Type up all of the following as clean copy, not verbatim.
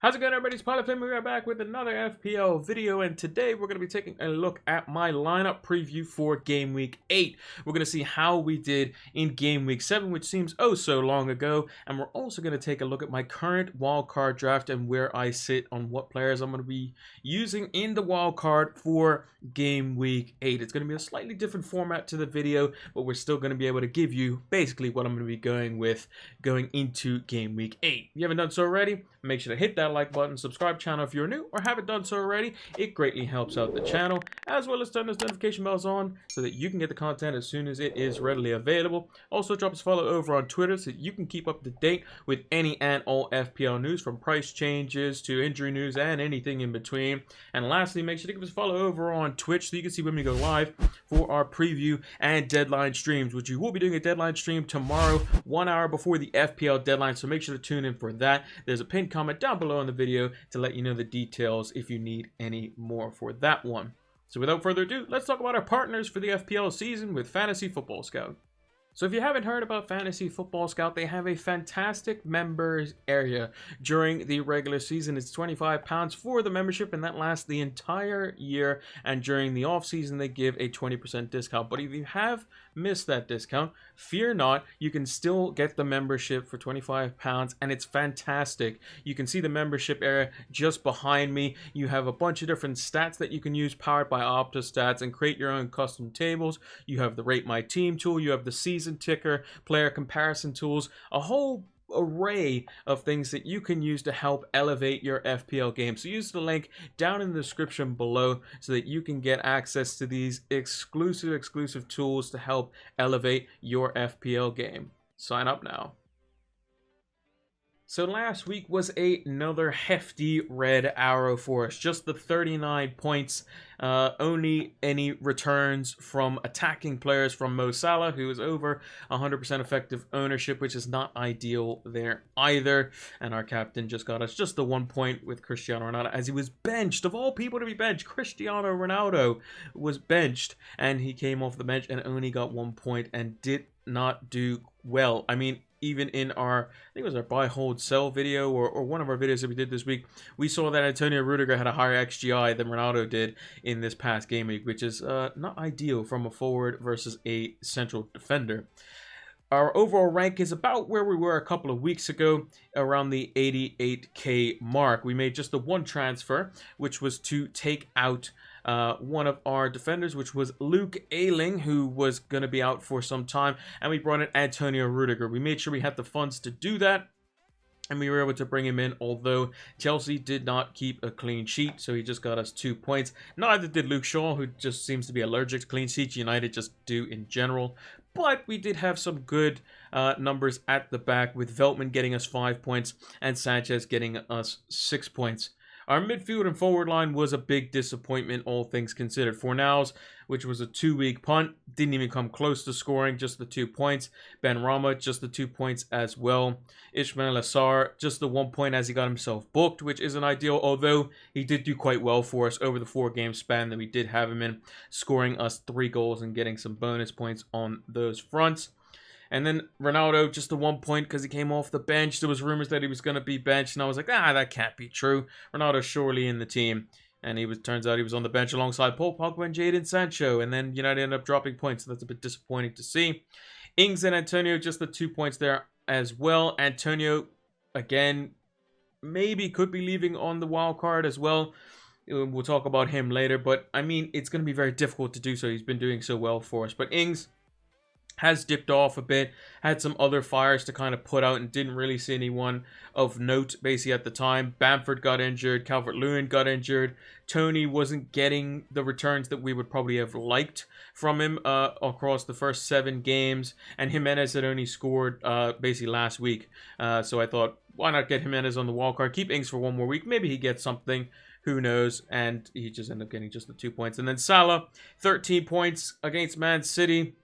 How's it going, everybody? It's Pilot Finn. We're back with another FPL video, and today we're going to be taking a look at my lineup preview for Game Week 8. We're going to see how we did in Game Week 7, which seems oh so long ago, and we're also going to take a look at my current wildcard draft and where I sit on what players I'm going to be using in the wildcard for Game Week 8. It's going to be a slightly different format to the video, but we're still going to be able to give you basically what I'm going to be going with going into Game Week 8. If you haven't done so already, make sure to hit that like button, subscribe channel if you're new or haven't done so already. It greatly helps out the channel, as well as turn those notification bells on so that you can get the content as soon as it is readily available. Also drop us a follow over on Twitter so that you can keep up to date with any and all FPL news, from price changes to injury news and anything in between. And lastly, make sure to give us a follow over on Twitch so you can see when we go live for our preview and deadline streams, which we will be doing a deadline stream tomorrow, 1 hour before the FPL deadline, so make sure to tune in for that. There's a pinned comment down below in the video to let you know the details if you need any more for that one. So without further ado, let's talk about our partners for the FPL season with Fantasy Football Scout. So if you haven't heard about Fantasy Football Scout, they have a fantastic members area during the regular season. It's £25 for the membership, and that lasts the entire year. And during the off season, they give a 20% discount. But if you have missed that discount, fear not, you can still get the membership for £25, and it's fantastic. You can see the membership area just behind me. You have a bunch of different stats that you can use, powered by Opta stats, and create your own custom tables. You have the Rate My Team tool, you have the season ticker, player comparison tools, a whole array of things that you can use to help elevate your FPL game. So use the link down in the description below so that you can get access to these exclusive tools to help elevate your FPL game. Sign up now. So last week was another hefty red arrow for us. Just the 39 points. Only any returns from attacking players from Mo Salah, who is over 100% effective ownership, which is not ideal there either. And our captain just got us just the 1 point with Cristiano Ronaldo, as he was benched. Of all people to be benched, Cristiano Ronaldo was benched, and he came off the bench and only got 1 point and did not do well. I mean, even in our, I think it was our buy, hold, sell video, or one of our videos that we did this week, we saw that Antonio Rudiger had a higher XGI than Ronaldo did in this past game week, which is not ideal from a forward versus a central defender. Our overall rank is about where we were a couple of weeks ago, around the 88k mark. We made just the one transfer, which was to take out one of our defenders, which was Luke Ayling, who was going to be out for some time, and we brought in Antonio Rudiger. We made sure we had the funds to do that, and we were able to bring him in, although Chelsea did not keep a clean sheet, so he just got us 2 points. Neither did Luke Shaw, who just seems to be allergic to clean sheets. United just do in general. But we did have some good numbers at the back, with Veltman getting us 5 points and Sanchez getting us 6 points. Our midfield and forward line was a big disappointment, all things considered. Fornals, which was a 2-week punt, didn't even come close to scoring, just the 2 points. Ben Rama, just the 2 points as well. Ismail Assar, just the 1 point as he got himself booked, which isn't ideal, although he did do quite well for us over the 4-game span that we did have him in, scoring us 3 goals and getting some bonus points on those fronts. And then Ronaldo, just the 1 point because he came off the bench. There was rumors that he was going to be benched, and I was like, that can't be true. Ronaldo's surely in the team. And turns out he was on the bench alongside Paul Pogba and Jadon Sancho. And then United ended up dropping points, so that's a bit disappointing to see. Ings and Antonio, just the 2 points there as well. Antonio, again, maybe could be leaving on the wild card as well. We'll talk about him later. But, I mean, it's going to be very difficult to do so. He's been doing so well for us. But Ings has dipped off a bit, had some other fires to kind of put out, and didn't really see anyone of note basically at the time. Bamford got injured, Calvert-Lewin got injured, Tony wasn't getting the returns that we would probably have liked from him across the first 7 games, and Jimenez had only scored basically last week, so I thought, why not get Jimenez on the wildcard, keep Ings for 1 more week, maybe he gets something, who knows, and he just ended up getting just the 2 points. And then Salah, 13 points against Man City.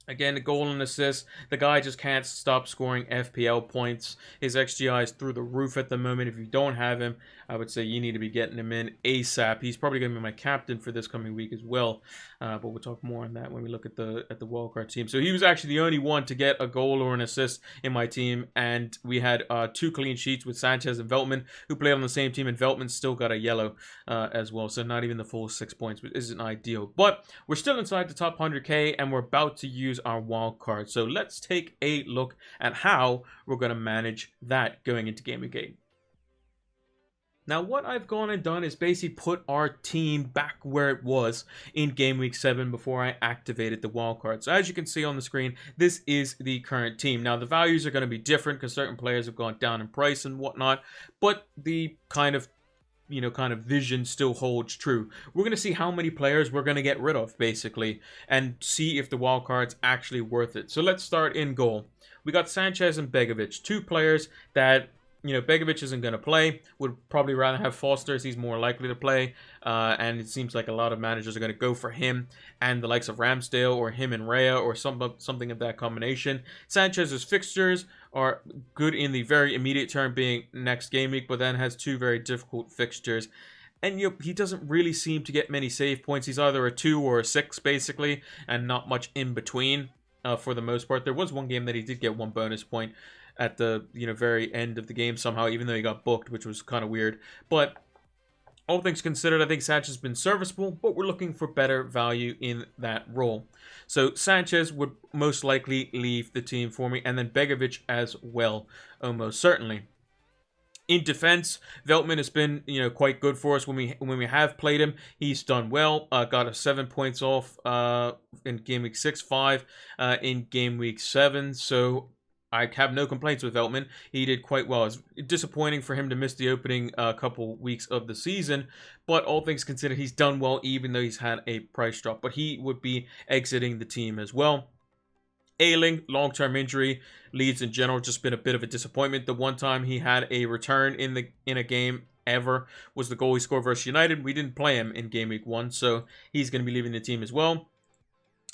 Again, a goal and assist. The guy just can't stop scoring FPL points. His XGI is through the roof at the moment. If you don't have him, I would say you need to be getting him in ASAP. He's probably going to be my captain for this coming week as well. But we'll talk more on that when we look at the wildcard team. So he was actually the only one to get a goal or an assist in my team. And we had 2 clean sheets with Sanchez and Veltman, who played on the same team. And Veltman still got a yellow as well. So not even the full 6 points, which isn't ideal. But we're still inside the top 100K, and we're about to use our wild card. So let's take a look at how we're going to manage that going into Game Week 8. Now, what I've gone and done is basically put our team back where it was in Game Week 7 before I activated the wildcard. So as you can see on the screen, this is the current team. Now, the values are going to be different because certain players have gone down in price and whatnot, but the kind of vision still holds true. We're going to see how many players we're going to get rid of, basically, and see if the wild card's actually worth it. So let's start in goal. We got Sanchez and Begovic, 2 players that, Begovic isn't going to play. Would probably rather have Foster, as he's more likely to play. And it seems like a lot of managers are going to go for him and the likes of Ramsdale, or him and Raya, or something of that combination. Sanchez's fixtures are good in the very immediate term, being next game week, but then has 2 very difficult fixtures. And he doesn't really seem to get many save points. He's either a 2 or a 6, basically, and not much in between for the most part. There was one game that he did get 1 bonus point at the very end of the game somehow, even though he got booked, which was kind of weird. But all things considered, I think Sanchez has been serviceable, but we're looking for better value in that role. So Sanchez would most likely leave the team for me, and then Begovic as well, almost certainly. In defense, Veltman has been, quite good for us when we have played him. He's done well. Got us 7 points off in game week 6, 5 in game week 7. So I have no complaints with Veltman. He did quite well. It's disappointing for him to miss the opening couple weeks of the season, but all things considered, he's done well, even though he's had a price drop. But he would be exiting the team as well. Ailing, long-term injury. Leeds in general just been a bit of a disappointment. The one time he had a return in a game ever was the goal he scored versus United. We didn't play him in game week 1, so he's going to be leaving the team as well.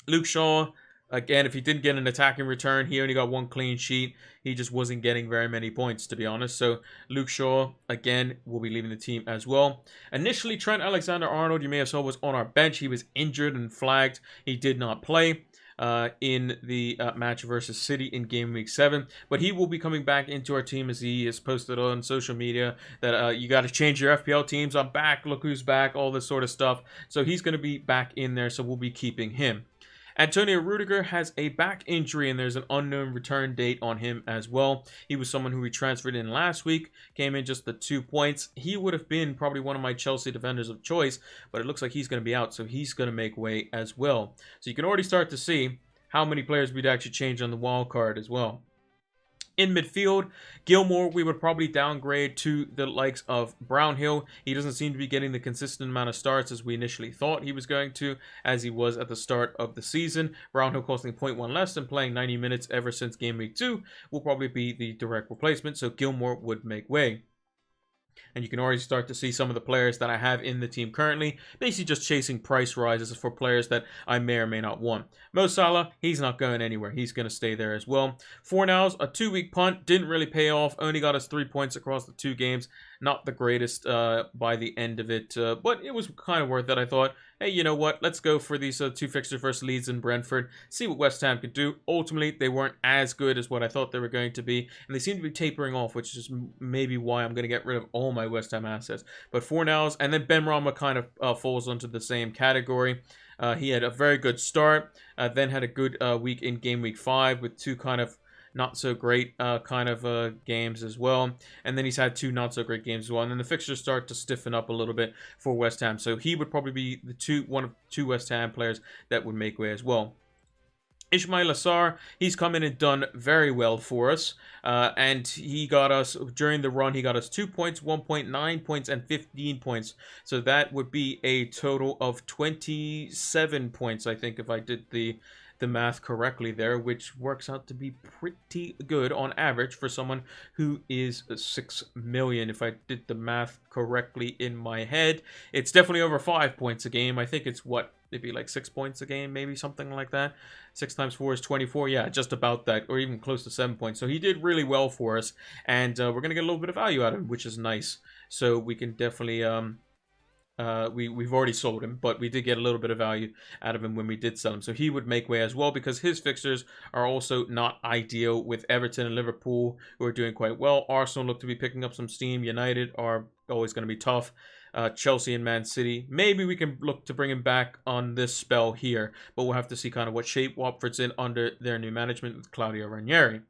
Luke Shaw, again, if he didn't get an attacking return, he only got 1 clean sheet. He just wasn't getting very many points, to be honest. So Luke Shaw, again, will be leaving the team as well. Initially, Trent Alexander-Arnold, you may have saw, was on our bench. He was injured and flagged. He did not play in the match versus City in game week 7, but he will be coming back into our team, as he has posted on social media that you got to change your FPL teams. I'm back, look who's back, all this sort of stuff. So he's going to be back in there, so we'll be keeping him. Antonio Rudiger has a back injury, and there's an unknown return date on him as well. He was someone who we transferred in last week, came in just the 2 points. He would have been probably one of my Chelsea defenders of choice, but it looks like he's going to be out, so he's going to make way as well. So you can already start to see how many players we'd actually change on the wild card as well. In midfield, Gilmore, we would probably downgrade to the likes of Brownhill. He doesn't seem to be getting the consistent amount of starts as we initially thought he was going to, as he was at the start of the season. Brownhill costing 0.1 less and playing 90 minutes ever since game week 2 will probably be the direct replacement, so Gilmore would make way. And you can already start to see some of the players that I have in the team currently, basically just chasing price rises for players that I may or may not want. Mo Salah, he's not going anywhere. He's going to stay there as well. Fornals, a 2-week punt, didn't really pay off, only got us 3 points across the 2 games. Not the greatest by the end of it, but it was kind of worth it. I thought, hey, you know what? Let's go for these 2 fixtures versus Leeds and Brentford, see what West Ham could do. Ultimately, they weren't as good as what I thought they were going to be, and they seem to be tapering off, which is maybe why I'm going to get rid of all my West Ham assets. But Fornals, and then Ben Rama kind of falls into the same category. He had a very good start, then had a good week in game week 5 with 2 kind of not so great games as well, and then he's had 2 not so great games as well, and then the fixtures start to stiffen up a little bit for West Ham, so he would probably be one of 2 West Ham players that would make way as well. Ismail Assar, he's come in and done very well for us, and he got us, during the run, he got us 2 points, 1.9 points, and 15 points, so that would be a total of 27 points, I think, if I did the math correctly there, which works out to be pretty good on average for someone who is 6 million. If I did the math correctly in my head, it's definitely over 5 points a game. I think it's it'd be like 6 points a game, maybe something like that. 6 times 4 is 24. Yeah, just about that, or even close to 7 points. So he did really well for us, and we're going to get a little bit of value out of him, which is nice. So we can definitely... we've already sold him, but we did get a little bit of value out of him when we did sell him. So he would make way as well, because his fixtures are also not ideal, with Everton and Liverpool, who are doing quite well. Arsenal look to be picking up some steam. United are always going to be tough. Chelsea and Man City, maybe we can look to bring him back on this spell here, but we'll have to see kind of what shape Watford's in under their new management with Claudio Ranieri.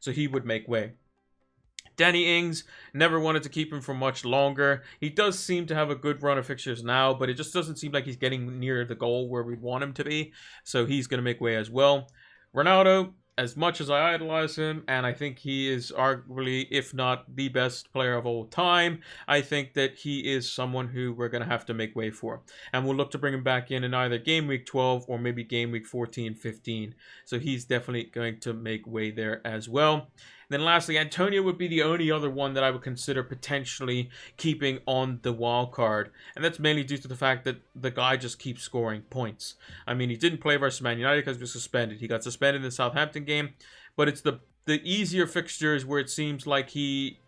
So he would make way. Danny Ings, never wanted to keep him for much longer. He does seem to have a good run of fixtures now, but it just doesn't seem like he's getting near the goal where we want him to be. So he's going to make way as well. Ronaldo, as much as I idolize him, and I think he is arguably, if not the best player of all time, I think that he is someone who we're going to have to make way for. And we'll look to bring him back in either Game Week 12 or maybe Game Week 14, 15. So he's definitely going to make way there as well. And then lastly, Antonio would be the only other one that I would consider potentially keeping on the wild card. And that's mainly due to the fact that the guy just keeps scoring points. I mean, he didn't play versus Man United because he was suspended. He got suspended in the Southampton game. But it's the easier fixtures where it seems like he,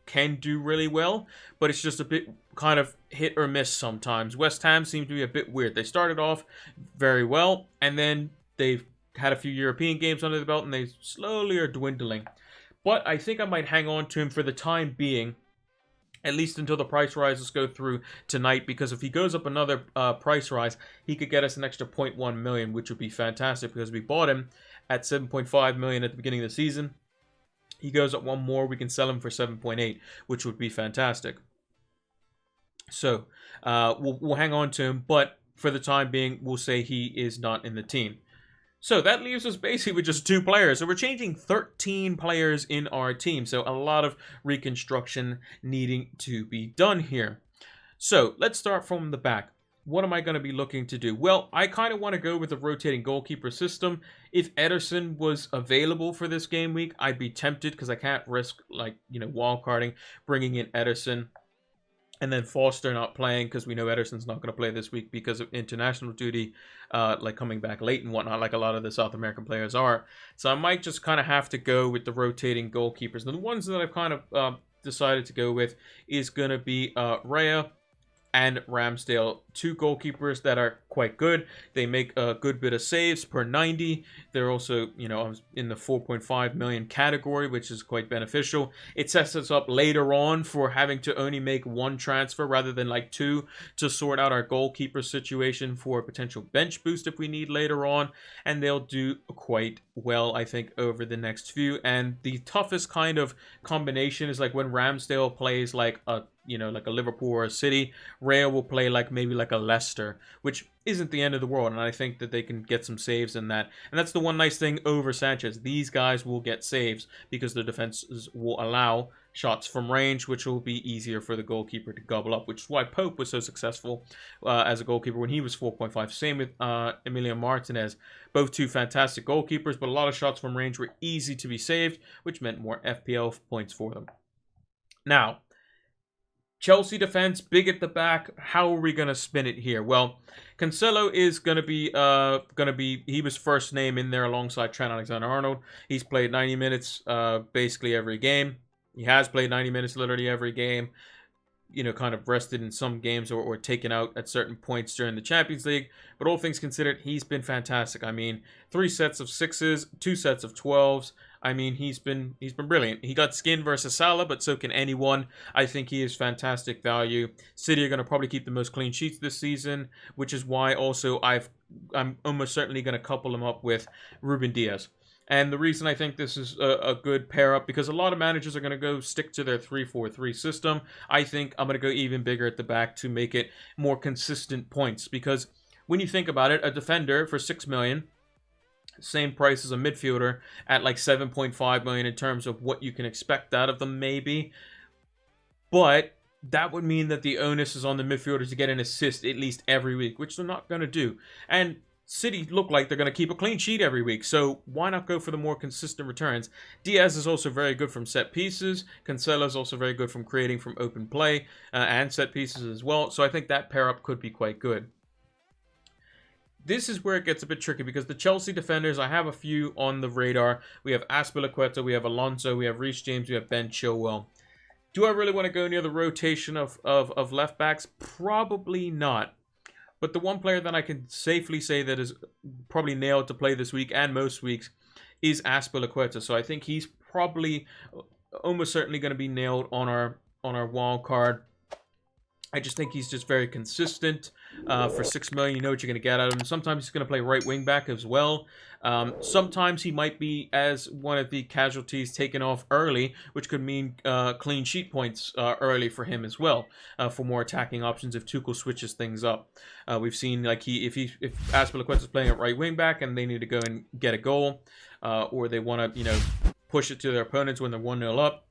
can do really well. But it's just a bit kind of hit or miss sometimes. West Ham seems to be a bit weird. They started off very well, and then they've had a few European games under the belt, and they slowly are dwindling. But I think I might hang on to him for the time being, at least until the price rises go through tonight, because if he goes up another price rise, he could get us an extra 0.1 million, which would be fantastic, because we bought him at 7.5 million at the beginning of the season. He goes up one more, we can sell him for 7.8, which would be fantastic. So we'll hang on to him, but for the time being, we'll say he is not in the team. So that leaves us basically with just 2 players. So we're changing 13 players in our team. So a lot of reconstruction needing to be done here. So let's start from the back. What am I going to be looking to do? Well, I kind of want to go with a rotating goalkeeper system. If Ederson was available for this game week, I'd be tempted, because I can't risk, wildcarding, bringing in Ederson. And then Foster not playing, because we know Ederson's not going to play this week because of international duty, coming back late and whatnot, like a lot of the South American players are. So I might just kind of have to go with the rotating goalkeepers. And the ones that I've kind of decided to go with is going to be Raya and Ramsdale, 2 goalkeepers that are quite good. They make a good bit of saves per 90. They're also, in the 4.5 million category, which is quite beneficial. It sets us up later on for having to only make 1 transfer rather than 2 to sort out our goalkeeper situation for a potential bench boost if we need later on. And they'll do quite well, I think, over the next few. And the toughest kind of combination is when Ramsdale plays like a Liverpool or a City. Raya will play maybe a Leicester, which isn't the end of the world, and I think that they can get some saves in that. And that's the one nice thing over Sanchez. These guys will get saves because the defenses will allow shots from range, which will be easier for the goalkeeper to gobble up, which is why Pope was so successful as a goalkeeper when he was 4.5. Same with Emiliano Martinez. Both 2 fantastic goalkeepers, but a lot of shots from range were easy to be saved, which meant more FPL points for them. Now, Chelsea defense, big at the back. How are we going to spin it here? Well, Cancelo is going to be, he was first name in there alongside Trent Alexander-Arnold. He's played 90 minutes basically every game. He has played 90 minutes literally every game. Kind of rested in some games or taken out at certain points during the Champions League. But all things considered, he's been fantastic. I mean, 3 sets of 6s, 2 sets of 12s. I mean, he's been brilliant. He got skinned versus Salah, but so can anyone. I think he is fantastic value. City are going to probably keep the most clean sheets this season, which is why also I'm almost certainly going to couple him up with Ruben Diaz. And the reason I think this is a good pair up, because a lot of managers are going to go stick to their 3-4-3 system. I think I'm going to go even bigger at the back to make it more consistent points. Because when you think about it, a defender for 6 million, same price as a midfielder at 7.5 million in terms of what you can expect out of them, maybe. But that would mean that the onus is on the midfielders to get an assist at least every week, which they're not going to do. And City look like they're going to keep a clean sheet every week, so why not go for the more consistent returns? Diaz is also very good from set pieces. Cancelo is also very good from creating from open play and set pieces as well, so I think that pair up could be quite good. this is where it gets a bit tricky because the Chelsea defenders, I have a few on the radar. We have Azpilicueta, we have Alonso, we have Reece James, we have Ben Chilwell. Do I really want to go near the rotation of left backs? Probably not. But the one player that I can safely say that is probably nailed to play this week and most weeks is Azpilicueta. So I think he's probably almost certainly going to be nailed on our wild card. I just think he's just very consistent. For $6 million, you know what you're going to get out of him. Sometimes he's going to play right wing back as well. Sometimes he might be as one of the casualties taken off early, which could mean clean sheet points early for him as well, for more attacking options if Tuchel switches things up. We've seen like if Azpilicueta is playing at right wing back and they need to go and get a goal, or they want to push it to their opponents when they're 1-0 up,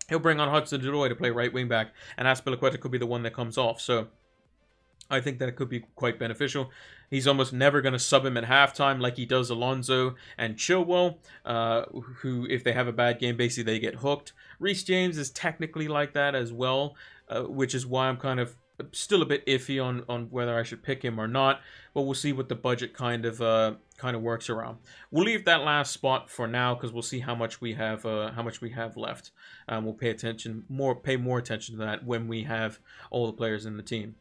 he'll bring on Hudson-Odoi to play right wing back, and Azpilicueta could be the one that comes off. So I think that it could be quite beneficial. He's almost never going to sub him at halftime like he does Alonso and Chilwell, who, if they have a bad game, basically they get hooked. Reece James is technically like that as well, which is why I'm kind of still a bit iffy on whether I should pick him or not. But we'll see what the budget kind of works around. We'll leave that last spot for now because we'll see how much we have left. We'll pay more attention to that when we have all the players in the team.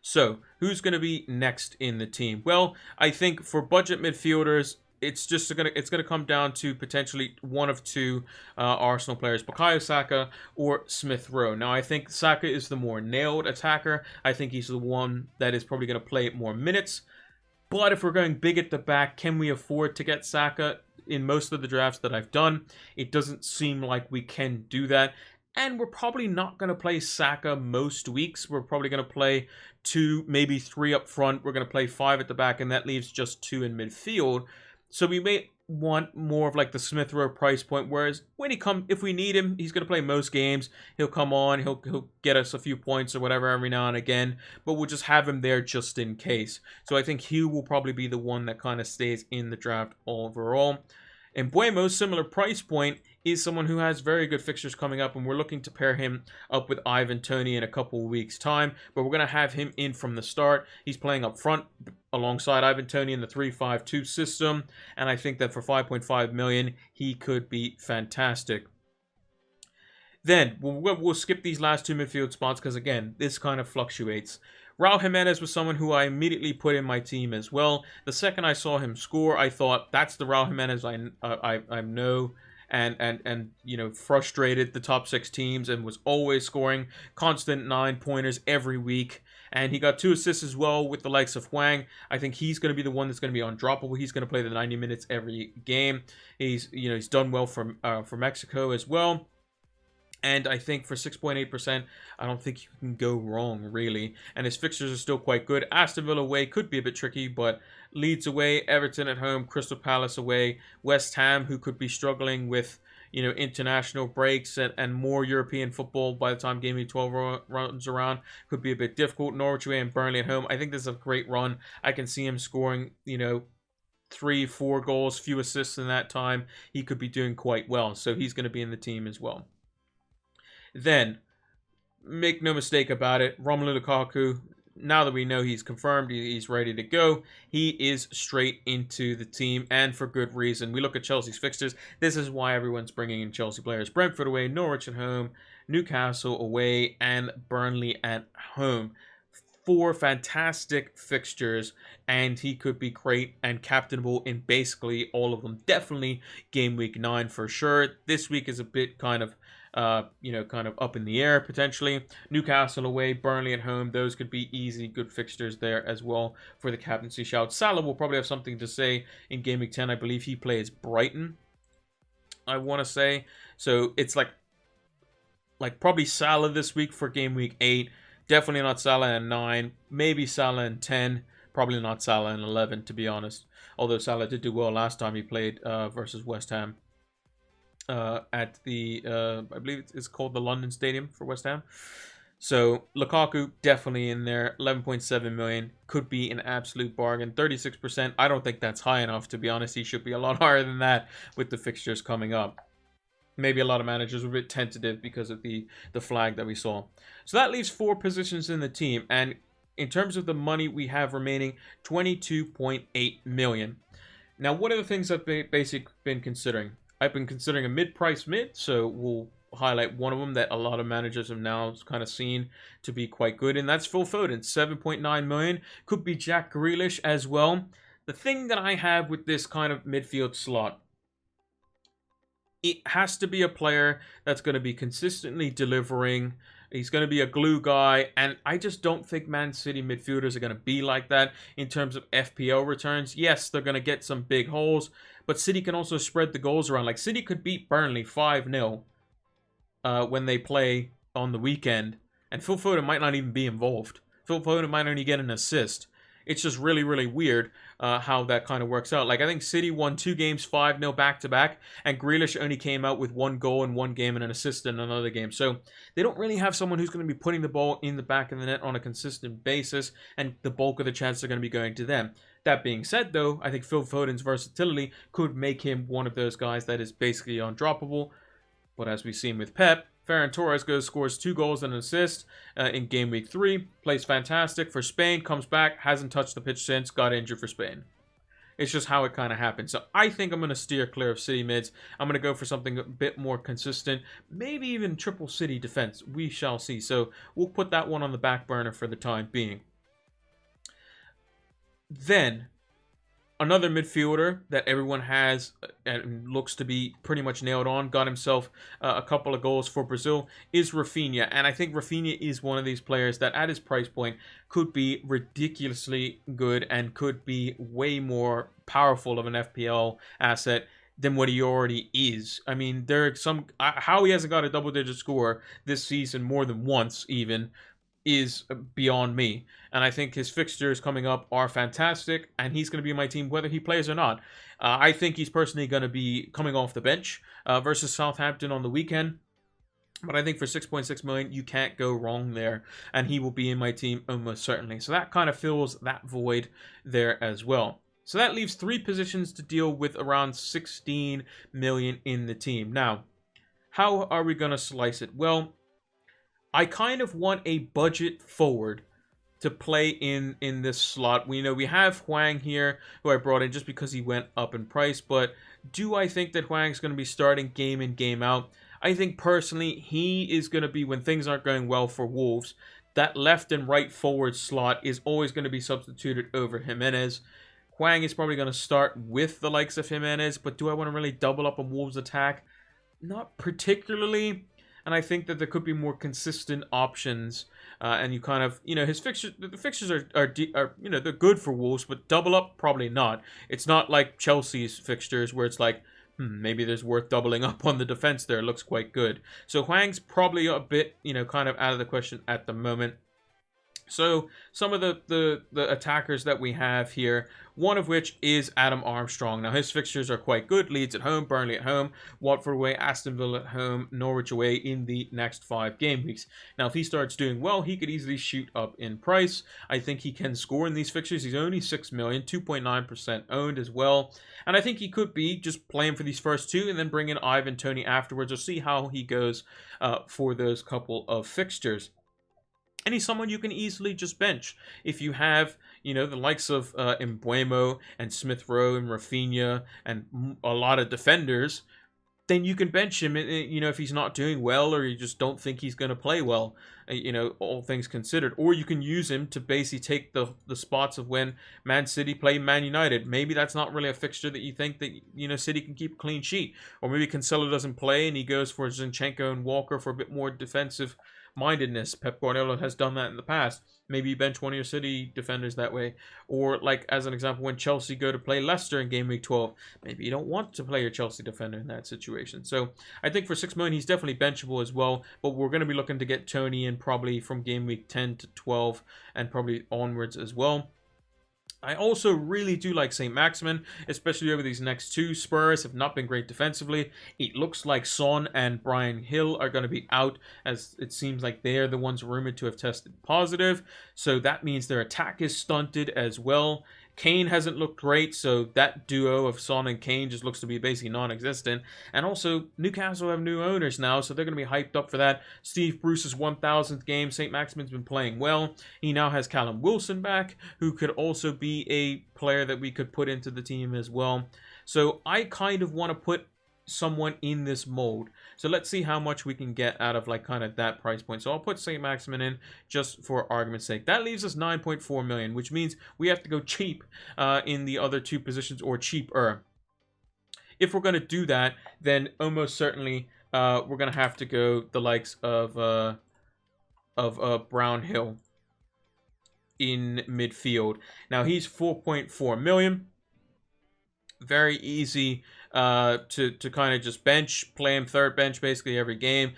So, who's going to be next in the team? Well, I think for budget midfielders, it's gonna come down to potentially one of two Arsenal players, Bukayo Saka or Smith Rowe. Now, I think Saka is the more nailed attacker. I think he's the one that is probably going to play more minutes. But if we're going big at the back, can we afford to get Saka? In most of the drafts that I've done, it doesn't seem like we can do that. And we're probably not going to play Saka most weeks. We're probably going to play 2, maybe 3 up front. We're going to play 5 at the back, and that leaves just 2 in midfield. So we may want more of like the Smith Rowe price point, whereas when if we need him, he's going to play most games. He'll come on, he'll get us a few points or whatever every now and again, but we'll just have him there just in case. So I think he will probably be the one that kind of stays in the draft overall. And Mbuemo's similar price point is someone who has very good fixtures coming up, and we're looking to pair him up with Ivan Toney in a couple of weeks' time, but we're going to have him in from the start. He's playing up front alongside Ivan Toney in the 3-5-2 system, and I think that for $5.5 million, he could be fantastic. Then, we'll skip these last 2 midfield spots because, again, this kind of fluctuates. Raul Jimenez was someone who I immediately put in my team as well. The second I saw him score, I thought, that's the Raul Jimenez I know and frustrated the top 6 teams and was always scoring constant 9-pointers every week. And he got 2 assists as well with the likes of Hwang. I think he's going to be the one that's going to be undroppable. He's going to play the 90 minutes every game. He's done well for Mexico as well. And I think for 6.8%, I don't think you can go wrong, really. And his fixtures are still quite good. Aston Villa away could be a bit tricky, but Leeds away, Everton at home, Crystal Palace away, West Ham, who could be struggling with international breaks and more European football by the time Gameweek 12 runs around, could be a bit difficult. Norwich away and Burnley at home. I think this is a great run. I can see him scoring, 3-4 goals, few assists in that time. He could be doing quite well. So he's going to be in the team as well. Then, make no mistake about it, Romelu Lukaku, now that we know he's confirmed, he's ready to go, he is straight into the team, and for good reason. We look at Chelsea's fixtures. This is why everyone's bringing in Chelsea players. Brentford away, Norwich at home, Newcastle away, and Burnley at home. 4 fantastic fixtures, and he could be great and captainable in basically all of them. Definitely game week 9 for sure. This week is a bit kind of up in the air potentially. Newcastle away, Burnley at home. Those could be easy, good fixtures there as well for the captaincy shout. Salah will probably have something to say in Game Week 10. I believe he plays Brighton, I want to say. So it's like probably Salah this week for Game Week 8. Definitely not Salah in 9. Maybe Salah in 10. Probably not Salah in 11, to be honest. Although Salah did do well last time he played versus West Ham. At the, I believe it's called the London Stadium for West Ham. So Lukaku definitely in there. 11.7 million could be an absolute bargain. 36%. I don't think that's high enough, to be honest. He should be a lot higher than that with the fixtures coming up. Maybe a lot of managers were a bit tentative because of the flag that we saw. So that leaves 4 positions in the team. And in terms of the money we have remaining, 22.8 million. Now, what are the things I've basically been considering? I've been considering a mid-price mid, so we'll highlight one of them that a lot of managers have now kind of seen to be quite good, and that's Phil Foden, 7.9 million. Could be Jack Grealish as well. The thing that I have with this kind of midfield slot, it has to be a player that's going to be consistently delivering. He's going to be a glue guy, and I just don't think Man City midfielders are going to be like that in terms of FPL returns. Yes, they're going to get some big holes, but City can also spread the goals around. Like, City could beat Burnley 5-0 when they play on the weekend, and Phil Foden might not even be involved. Phil Foden might only get an assist. It's just really, really weird how that kind of works out. Like, I think City won 2 games 5-0 back-to-back, and Grealish only came out with 1 goal in 1 game and an assist in another game. So they don't really have someone who's going to be putting the ball in the back of the net on a consistent basis, and the bulk of the chances are going to be going to them. That being said, though, I think Phil Foden's versatility could make him one of those guys that is basically undroppable. But as we've seen with Pep, Ferran Torres scores 2 goals and an assist in Game Week 3. Plays fantastic for Spain, comes back, hasn't touched the pitch since, got injured for Spain. It's just how it kind of happened. So I think I'm going to steer clear of City mids. I'm going to go for something a bit more consistent. Maybe even triple City defense. We shall see. So we'll put that one on the back burner for the time being. Then, another midfielder that everyone has and looks to be pretty much nailed on, got himself a couple of goals for Brazil, is Rafinha. And I think Rafinha is one of these players that at his price point could be ridiculously good and could be way more powerful of an FPL asset than what he already is. I mean, there are some... how he hasn't got a double-digit score this season more than once even is beyond me. And I think his fixtures coming up are fantastic, and he's going to be in my team whether he plays or not. I think he's personally going to be coming off the bench versus Southampton on the weekend. But I think for 6.6 million, you can't go wrong there, and he will be in my team almost certainly. So that kind of fills that void there as well. So that leaves 3 positions to deal with around 16 million in the team. Now, how are we going to slice it? Well, I kind of want a budget forward to play in this slot. We know we have Hwang here, who I brought in just because he went up in price, but do I think that Hwang's going to be starting game in, game out? I think personally he is going to be, when things aren't going well for Wolves, that left and right forward slot is always going to be substituted over Jimenez. Hwang is probably going to start with the likes of Jimenez, but do I want to really double up on Wolves' attack? Not particularly. And I think that there could be more consistent options, and you kind of, his fixtures. The fixtures are they're good for Wolves, but double up probably not. It's not like Chelsea's fixtures where it's like, maybe there's worth doubling up on the defense there. It looks quite good. So Hwang's probably a bit, kind of out of the question at the moment. So some of the attackers that we have here, one of which is Adam Armstrong. Now his fixtures are quite good. Leeds at home, Burnley at home, Watford away, Aston Villa at home, Norwich away in the next 5 game weeks. Now if he starts doing well, he could easily shoot up in price. I think he can score in these fixtures. He's only 6 million, 2.9% owned as well. And I think he could be just playing for these first 2 and then bring in Ivan Toney afterwards, or see how he goes for those couple of fixtures. And he's someone you can easily just bench. If you have, the likes of Mbeumo and Smith Rowe and Rafinha and a lot of defenders, then you can bench him, if he's not doing well or you just don't think he's going to play well, all things considered. Or you can use him to basically take the spots of when Man City play Man United. Maybe that's not really a fixture that you think that, City can keep a clean sheet. Or maybe Cancelo doesn't play and he goes for Zinchenko and Walker for a bit more defensive mindedness. Pep Guardiola has done that in the past. Maybe you bench one of your City defenders that way. Or like as an example, when Chelsea go to play Leicester in Game Week 12, maybe you don't want to play your Chelsea defender in that situation. So I think for 6 million, he's definitely benchable as well. But we're going to be looking to get Toney in probably from Game Week 10 to 12 and probably onwards as well. I also really do like St. Maximin, especially over these next 2. Spurs have not been great defensively. It looks like Son and Bryan Hill are going to be out, as it seems like they're the ones rumored to have tested positive. So that means their attack is stunted as well. Kane hasn't looked great, so that duo of Son and Kane just looks to be basically non-existent. And also, Newcastle have new owners now, so they're going to be hyped up for that. Steve Bruce's 1,000th game. St. Maximin's been playing well. He now has Callum Wilson back, who could also be a player that we could put into the team as well. So I kind of want to put someone in this mold. So let's see how much we can get out of like kind of that price point. So I'll put St. Maximin in just for argument's sake. That leaves us 9.4 million, which means we have to go cheap in the other two positions, or cheaper. If we're going to do that, then almost certainly we're going to have to go the likes of Brownhill in midfield. Now he's 4.4 million. Very easy to kind of just play him third bench basically every game.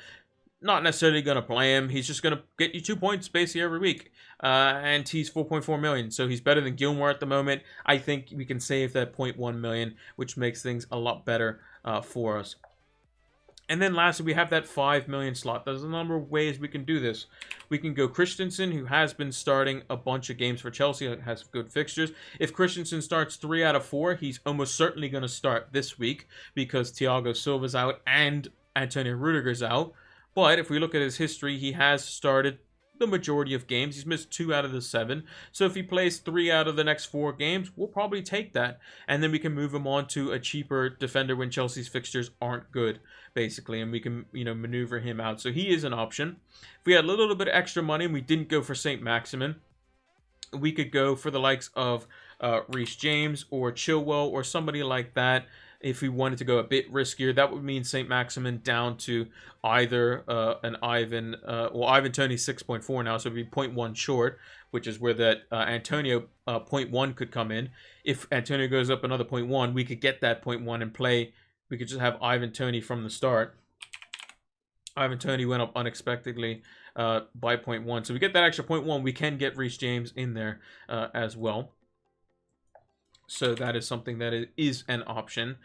Not necessarily going to play him. He's just going to get you 2 points basically every week. And he's 4.4 million. So he's better than Gilmore at the moment. I think we can save that 0.1 million, which makes things a lot better for us. And then lastly, we have that 5 million slot. There's a number of ways we can do this. We can go Christensen, who has been starting a bunch of games for Chelsea, has good fixtures. If Christensen starts 3 out of 4, he's almost certainly going to start this week because Thiago Silva's out and Antonio Rudiger's out. But if we look at his history, he has started the majority of games. He's missed 2 out of the 7. So if he plays 3 out of the next 4 games, we'll probably take that. And then we can move him on to a cheaper defender when Chelsea's fixtures aren't good, basically. And we can, maneuver him out. So he is an option. If we had a little bit of extra money and we didn't go for St. Maximin, we could go for the likes of Reece James or Chilwell or somebody like that. If we wanted to go a bit riskier, that would mean St. Maximin down to either an Ivan, Ivan Toney's 6.4 now, so it'd be 0.1 short, which is where that Antonio 0.1 could come in. If Antonio goes up another 0.1, we could get that 0.1 and play. We could just have Ivan Toney from the start. Ivan Toney went up unexpectedly by 0.1, so we get that extra 0.1. We can get Reece James in there as well. So that is something that is an option.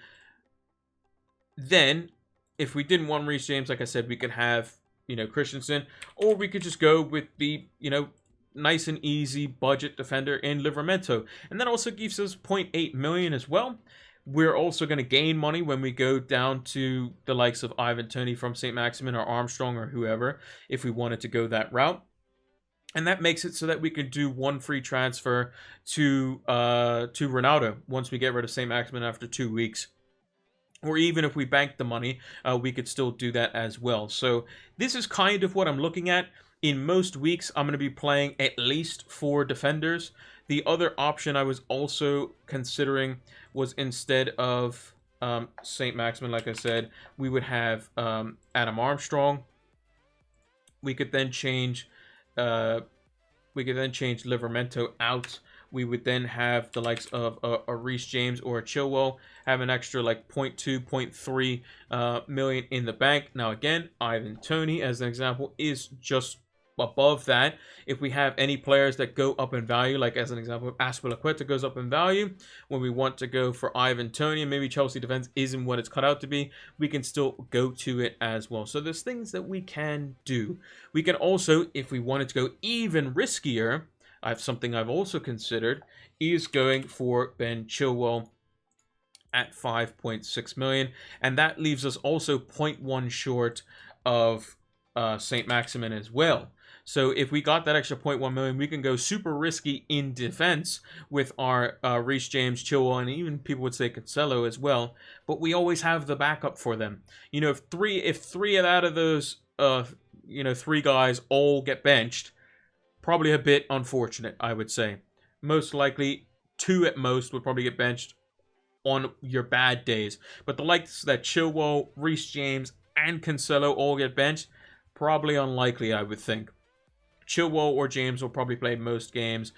Then, if we didn't want Reece James, like I said, we could have, Christensen. Or we could just go with the, nice and easy budget defender in Livramento. And that also gives us 0.8 million as well. We're also going to gain money when we go down to the likes of Ivan Toney from St. Maximin or Armstrong or whoever, if we wanted to go that route. And that makes it so that we could do 1 free transfer to Ronaldo once we get rid of St. Maximin after 2 weeks. Or even if we bank the money, we could still do that as well. So this is kind of what I'm looking at. In most weeks, I'm going to be playing at least 4 defenders. The other option I was also considering was instead of St. Maximin, like I said, we would have Adam Armstrong. We could then change Livramento out. We would then have the likes of a Reece James or a Chilwell have an extra like 0.2, 0.3 million in the bank. Now again, Ivan Toney, as an example, is just above that. If we have any players that go up in value, like as an example, Azpilicueta goes up in value, when we want to go for Ivan Toney, and maybe Chelsea defense isn't what it's cut out to be, we can still go to it as well. So there's things that we can do. We can also, if we wanted to go even riskier, I have something I've also considered, is going for Ben Chilwell at 5.6 million, and that leaves us also 0.1 short of St. Maximin as well. So if we got that extra 0.1 million, we can go super risky in defense with our Reece James, Chilwell, and even people would say Cancelo as well. But we always have the backup for them. If three out of those 3 guys all get benched, probably a bit unfortunate, I would say. Most likely 2 at most would probably get benched on your bad days. But the likes that Chilwell, Reece James, and Cancelo all get benched, probably unlikely, I would think. Chilwell or James will probably play most games.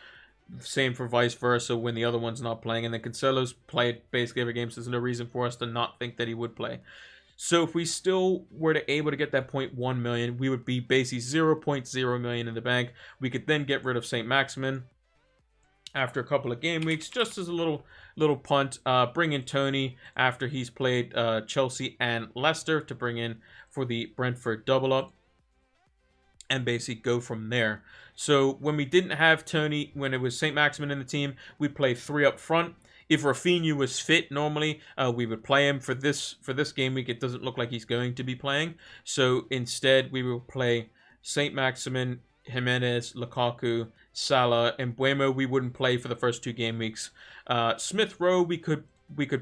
Same for vice versa when the other one's not playing. And then Cancelo's played basically every game, so there's no reason for us to not think that he would play. So if we still were able to get that 0.1 million, we would be basically 0.0 million in the bank. We could then get rid of St. Maximin after a couple of game weeks, just as a little punt. Bring in Toney after he's played Chelsea and Leicester to bring in for the Brentford double up. and basically go from there. So when we didn't have Tony, when it was St. Maximin in the team, we played 3 up front. If Rafinha was fit, normally we would play him for this game week. It doesn't look like he's going to be playing, so instead we will play St. Maximin, Jimenez, Lukaku, Salah, and Buemo. We wouldn't play for the first 2 game weeks. Smith Rowe we could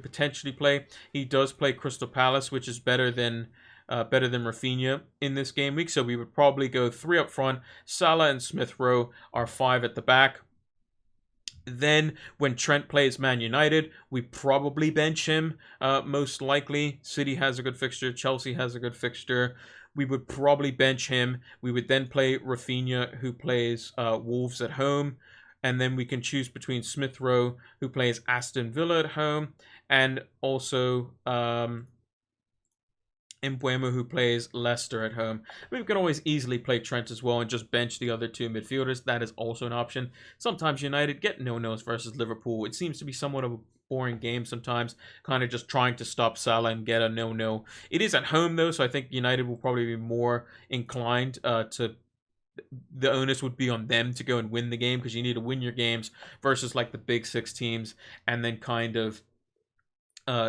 potentially play. He does play Crystal Palace, which is better than Rafinha in this game week. So we would probably go 3 up front. Salah and Smith Rowe are 5 at the back. Then when Trent plays Man United, we probably bench him, most likely. City has a good fixture. Chelsea has a good fixture. We would probably bench him. We would then play Rafinha, who plays Wolves at home. And then we can choose between Smith Rowe, who plays Aston Villa at home, and also Mbeumo, who plays Leicester at home. We can always easily play Trent as well and just bench the other 2 midfielders. That is also an option. Sometimes United get no-nos versus Liverpool. It seems to be somewhat of a boring game sometimes, kind of just trying to stop Salah and get a no-no. It is at home, though, so I think United will probably be more inclined to... The onus would be on them to go and win the game, because you need to win your games versus like the big 6 teams, and then kind of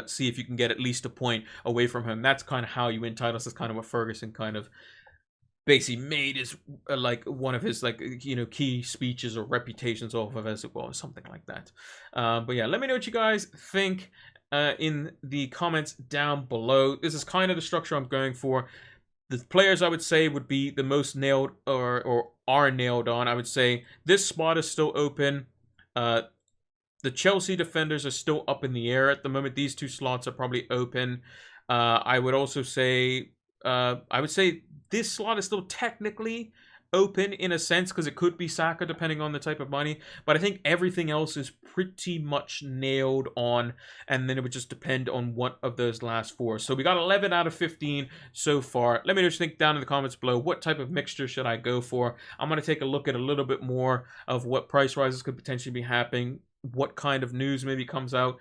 see if you can get at least a point away from him. That's kind of how you win titles. That's kind of what Ferguson kind of basically made his like one of his key speeches or reputations off of, as it was, something like that. But yeah, let me know what you guys think in the comments down below. This is kind of the structure I'm going for. The players I would say would be the most nailed or are nailed on. I would say this spot is still open. The Chelsea defenders are still up in the air at the moment. These 2 slots are probably open. I would also say, this slot is still technically open in a sense, because it could be Saka depending on the type of money. But I think everything else is pretty much nailed on, and then it would just depend on one of those last 4. So we got 11 out of 15 so far. Let me know what you think down in the comments below. What type of mixture should I go for? I'm going to take a look at a little bit more of what price rises could potentially be happening, what kind of news maybe comes out,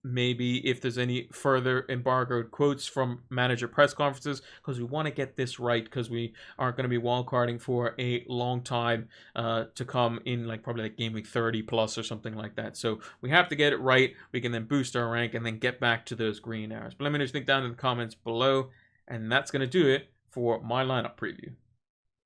maybe if there's any further embargoed quotes from manager press conferences, because we want to get this right, because we aren't going to be wildcarding for a long time to come in, probably like game week 30 plus or something like that. So we have to get it right. We can then boost our rank and then get back to those green arrows. But let me know what you think down in the comments below, and that's going to do it for my lineup preview.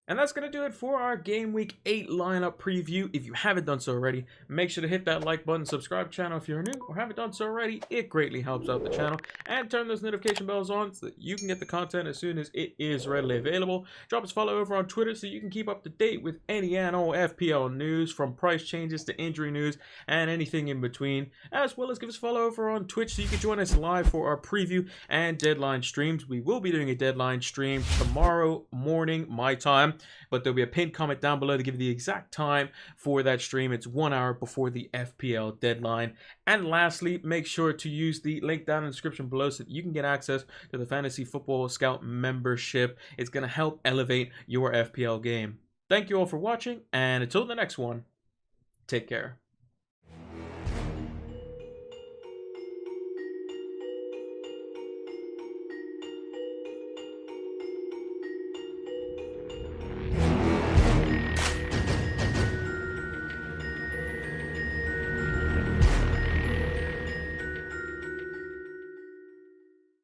And that's going to do it for our Game Week 8 lineup preview. If you haven't done so already, make sure to hit that like button, subscribe to the channel if you're new, or haven't done so already. It greatly helps out the channel. And turn those notification bells on so that you can get the content as soon as it is readily available. Drop us a follow over on Twitter so you can keep up to date with any and all FPL news, from price changes to injury news and anything in between. As well as give us a follow over on Twitch so you can join us live for our preview and deadline streams. We will be doing a deadline stream tomorrow morning, my time. But there'll be a pinned comment down below to give you the exact time for that stream. It's 1 hour before the FPL deadline. And lastly, make sure to use the link down in the description below so that you can get access to the Fantasy Football Scout membership. It's going to help elevate your FPL game. Thank you all for watching, and until the next one, take care.